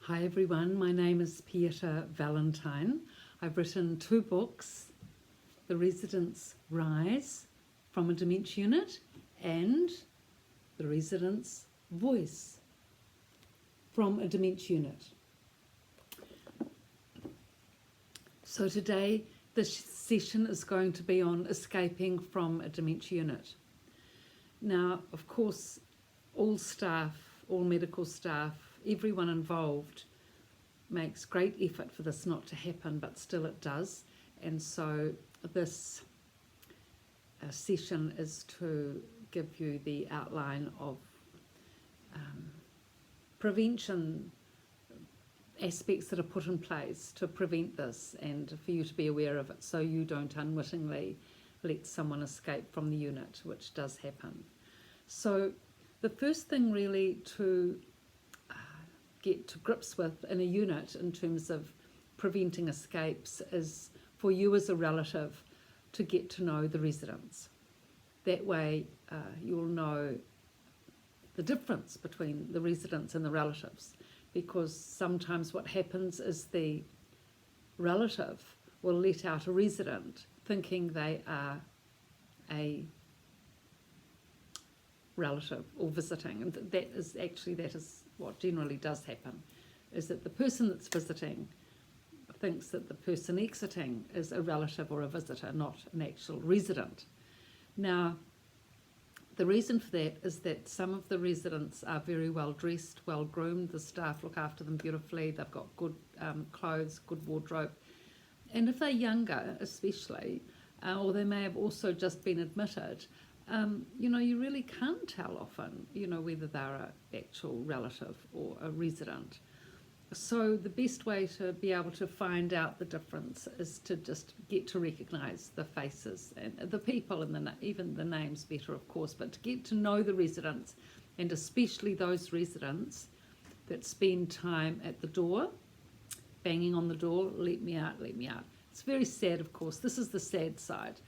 Hi everyone, my name is Pieta Valentine. I've written 2 books, The Residents Rise from a Dementia Unit and The Residents Voice from a Dementia Unit. So today this session is going to be on escaping from a dementia unit. Now, of course, all staff, all medical staff, everyone involved makes great effort for this not to happen, but still it does. And so this session is to give you the outline of prevention aspects that are put in place to prevent this and for you to be aware of it so you don't unwittingly let someone escape from the unit, which does happen. So the first thing really to get to grips with in a unit in terms of preventing escapes is for you as a relative to get to know the residents. That way you'll know the difference between the residents and the relatives, because sometimes what happens is the relative will let out a resident thinking they are a relative or visiting, and that is what generally does happen, is that the person that's visiting thinks that the person exiting is a relative or a visitor, not an actual resident. Now, the reason for that is that some of the residents are very well dressed, well groomed, the staff look after them beautifully, they've got good clothes, good wardrobe, and if they're younger especially, or they may have also just been admitted, you really can't tell often, whether they're an actual relative or a resident. So the best way to be able to find out the difference is to just get to recognise the faces and the people and even the names better, of course, but to get to know the residents, and especially those residents that spend time at the door, banging on the door, let me out, let me out. It's very sad, of course. This is the sad side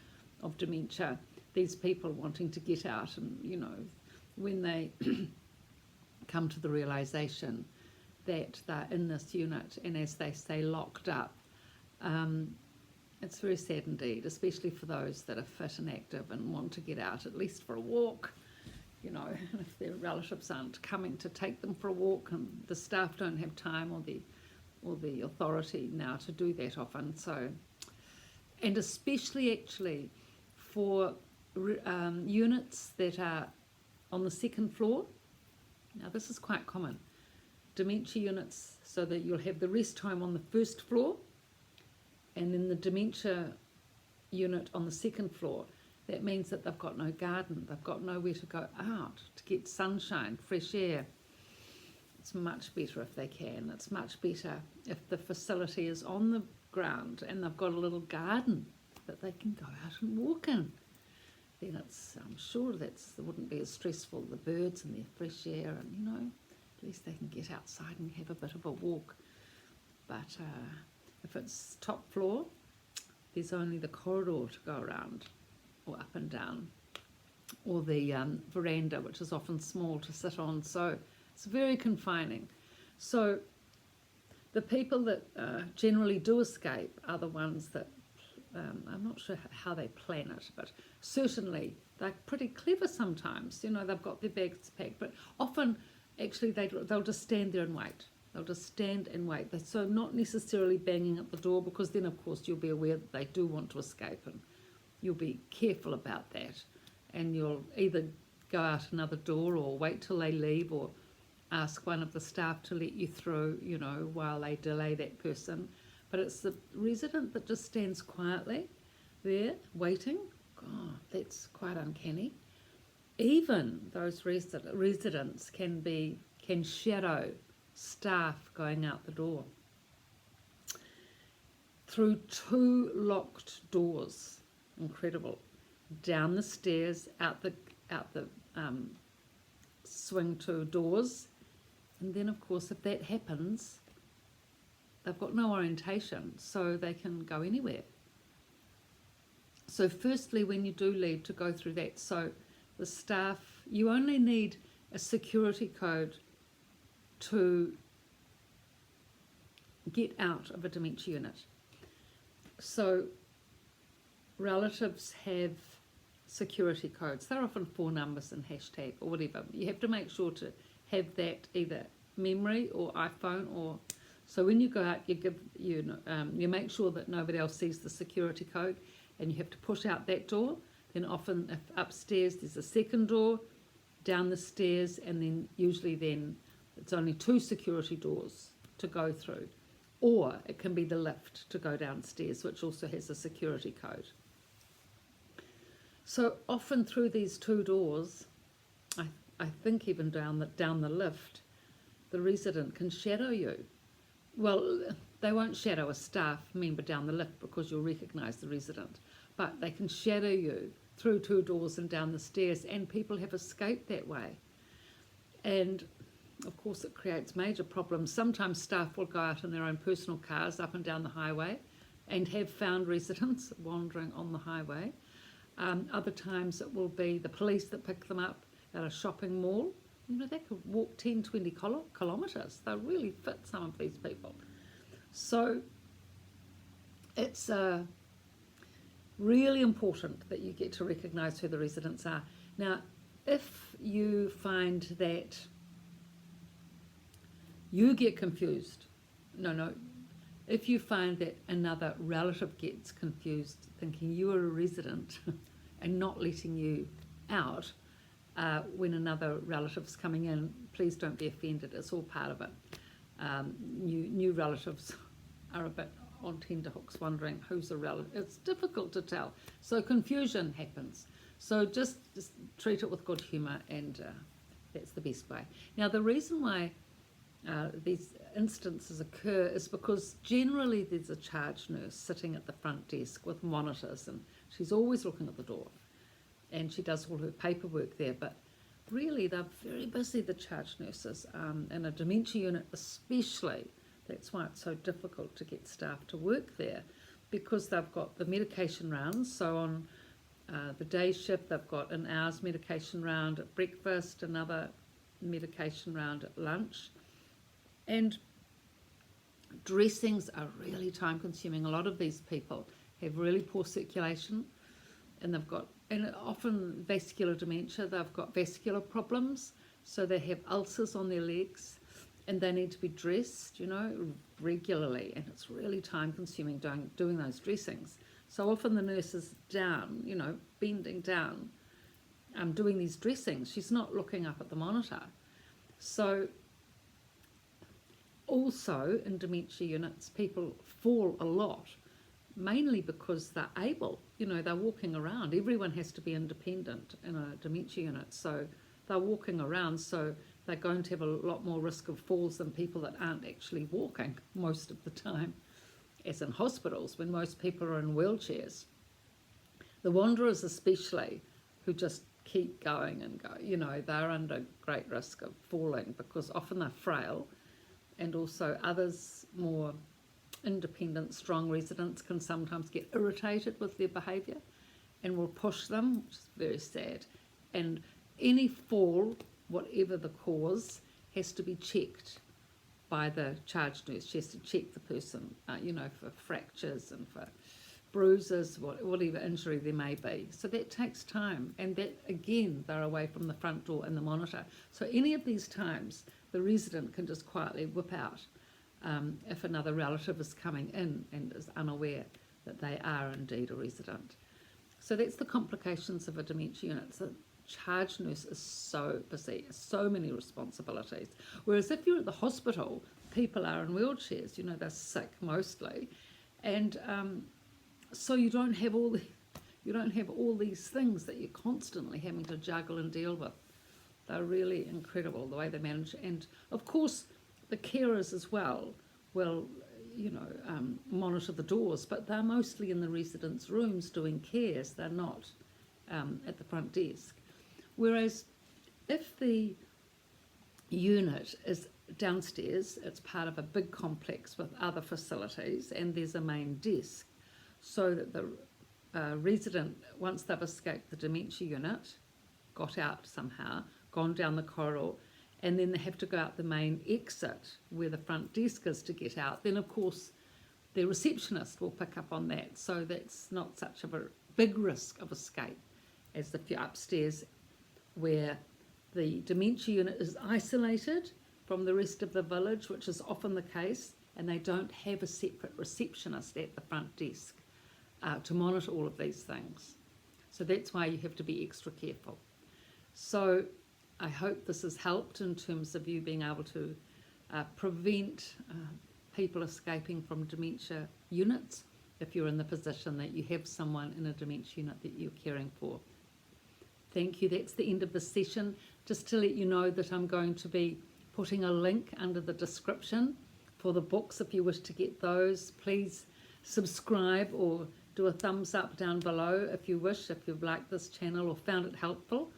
of dementia. These people wanting to get out, and when they come to the realisation that they're in this unit and, as they say, locked up, it's very sad indeed, especially for those that are fit and active and want to get out at least for a walk, if their relatives aren't coming to take them for a walk, and the staff don't have time or the authority now to do that often. So, and especially actually for units that are on the 2nd floor. Now this is quite common. Dementia units, so that you'll have the rest home on the 1st floor, and then the dementia unit on the 2nd floor. That means that they've got no garden, they've got nowhere to go out to get sunshine, fresh air. It's much better if they can. It's much better if the facility is on the ground and they've got a little garden that they can go out and walk in. Then I'm sure it wouldn't be as stressful, the birds and their fresh air, and at least they can get outside and have a bit of a walk. But if it's top floor, there's only the corridor to go around, or up and down, or the veranda, which is often small to sit on, so it's very confining. So the people that generally do escape are the ones that I'm not sure how they plan it, but certainly they're pretty clever sometimes. They've got their bags packed, but often actually they'll just stand there and wait. They'll just stand and wait. So not necessarily banging at the door, because then of course you'll be aware that they do want to escape, and you'll be careful about that, and you'll either go out another door or wait till they leave, or ask one of the staff to let you through, while they delay that person. But it's the resident that just stands quietly there waiting. God, that's quite uncanny. Even those residents can shadow staff going out the door through 2 locked doors. Incredible. Down the stairs, out the swing 2 doors, and then of course if that happens, they've got no orientation, so they can go anywhere. So firstly, when you do leave, to go through that, so the staff, you only need a security code to get out of a dementia unit. So relatives have security codes. They're often 4 numbers and hashtag or whatever. You have to make sure to have that either memory or iPhone, or so when you go out, you make sure that nobody else sees the security code, and you have to push out that door. Then often, if upstairs, there's a second door down the stairs, and then usually then it's only 2 security doors to go through, or it can be the lift to go downstairs, which also has a security code. So often through these 2 doors, I think even down the lift, the resident can shadow you. Well, they won't shadow a staff member down the lift because you'll recognise the resident, but they can shadow you through 2 doors and down the stairs, and people have escaped that way. And of course it creates major problems. Sometimes staff will go out in their own personal cars up and down the highway and have found residents wandering on the highway. Other times it will be the police that pick them up at a shopping mall. You know, they could walk 10, 20 kilometres. They're really fit, some of these people. So it's really important that you get to recognise who the residents are. Now, if you find that you get confused, if you find that another relative gets confused thinking you are a resident and not letting you out when another relative's coming in, please don't be offended. It's all part of it. New relatives are a bit on tenterhooks wondering who's a relative. It's difficult to tell. So confusion happens. So just treat it with good humour, and that's the best way. Now, the reason why these instances occur is because generally there's a charge nurse sitting at the front desk with monitors, and she's always looking at the door, and she does all her paperwork there, but really they're very busy, the charge nurses, in a dementia unit especially. That's why it's so difficult to get staff to work there, because they've got the medication rounds. So on the day shift, they've got an hour's medication round at breakfast, another medication round at lunch. And dressings are really time consuming. A lot of these people have really poor circulation, and they've got, and often vascular dementia, they've got vascular problems, so they have ulcers on their legs, and they need to be dressed, regularly, and it's really time consuming doing those dressings. So often the nurse is down, bending down, doing these dressings. She's not looking up at the monitor. So also in dementia units, people fall a lot, mainly because they're able, they're walking around. Everyone has to be independent in a dementia unit, so they're walking around, so they're going to have a lot more risk of falls than people that aren't actually walking most of the time, as in hospitals when most people are in wheelchairs. The wanderers especially, who just keep going and go, they're under great risk of falling because often they're frail, and also others, more independent, strong residents, can sometimes get irritated with their behaviour and will push them, which is very sad. And any fall, whatever the cause, has to be checked by the charge nurse. She has to check the person, for fractures and for bruises, whatever injury there may be. So that takes time, and that, again, they're away from the front door and the monitor. So any of these times, the resident can just quietly whip out if another relative is coming in and is unaware that they are indeed a resident. So that's the complications of a dementia unit. So charge nurse is so busy, so many responsibilities. Whereas if you're at the hospital, people are in wheelchairs, they're sick mostly, and so you don't have all these things that you're constantly having to juggle and deal with. They're really incredible the way they manage, and of course the carers as well will monitor the doors, but they're mostly in the residents' rooms doing cares. They're not at the front desk. Whereas if the unit is downstairs, it's part of a big complex with other facilities, and there's a main desk, so that the resident, once they've escaped the dementia unit, got out somehow, gone down the corridor, and then they have to go out the main exit where the front desk is to get out, then of course the receptionist will pick up on that. So that's not such a big risk of escape as if you're upstairs where the dementia unit is isolated from the rest of the village, which is often the case, and they don't have a separate receptionist at the front desk to monitor all of these things. So that's why you have to be extra careful. So I hope this has helped in terms of you being able to prevent people escaping from dementia units if you're in the position that you have someone in a dementia unit that you're caring for. Thank you. That's the end of the session. Just to let you know that I'm going to be putting a link under the description for the books if you wish to get those. Please subscribe or do a thumbs up down below if you wish, if you've liked this channel or found it helpful.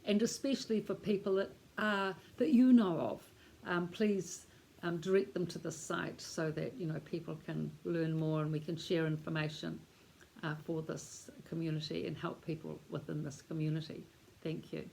And especially for people that you know of, please direct them to the site so that people can learn more and we can share information for this community and help people within this community. Thank you.